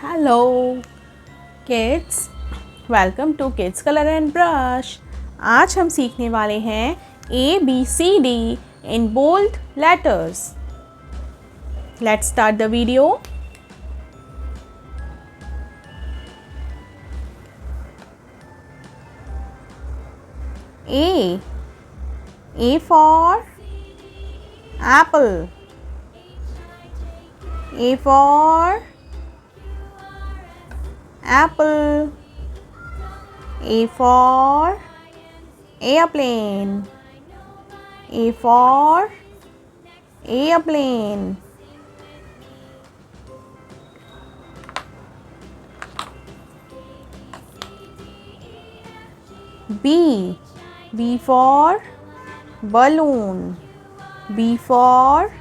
Hello kids, welcome to kids colour and brush. आज हम सीखने वाले हैं ABCD in bold letters. Let's start the video. A for apple. A for apple. A for airplane. A for airplane. B for balloon. B for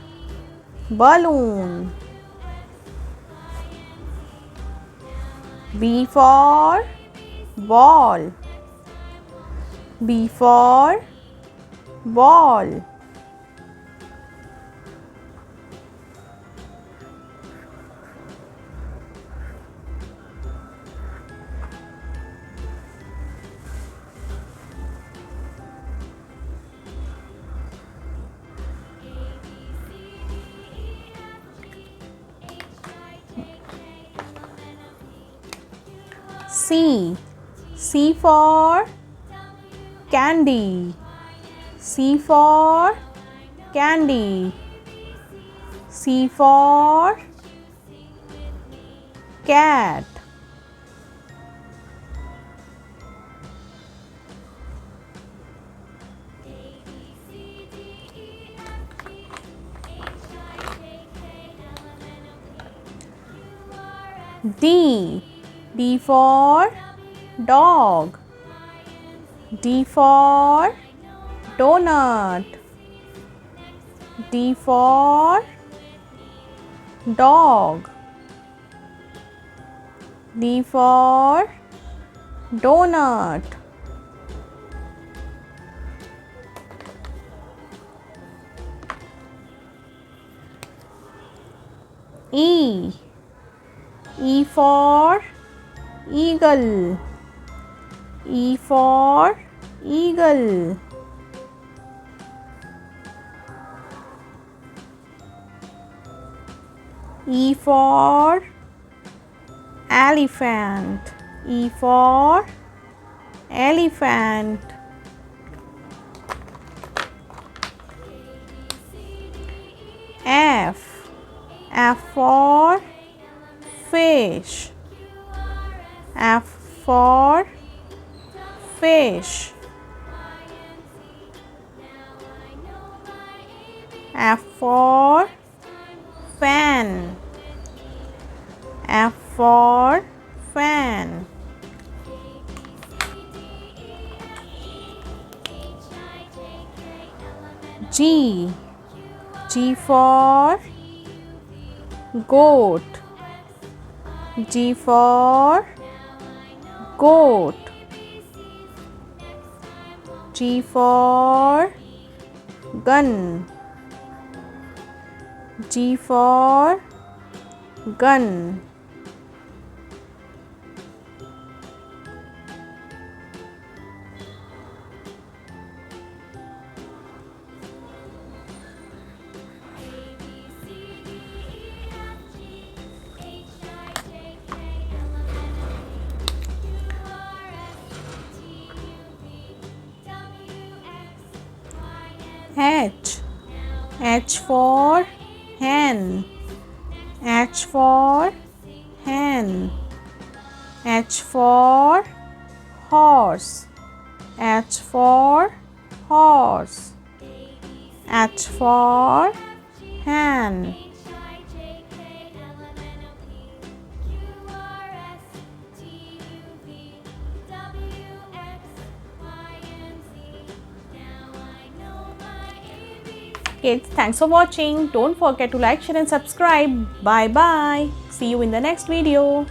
balloon. B for ball. B for ball. C for candy. C for candy. C for cat. D for dog. D for donut. D for dog. D for donut. E for eagle. E for eagle. E for elephant. E for elephant. F for fish. F for fish. F for fan. F for fan. G for goat. G for goat. G for gun. G for gun. H for hen. H for hen. H for horse. H for horse. H for hen. Kids, thanks for watching. Don't forget to like, share and subscribe. Bye bye. See you in the next video.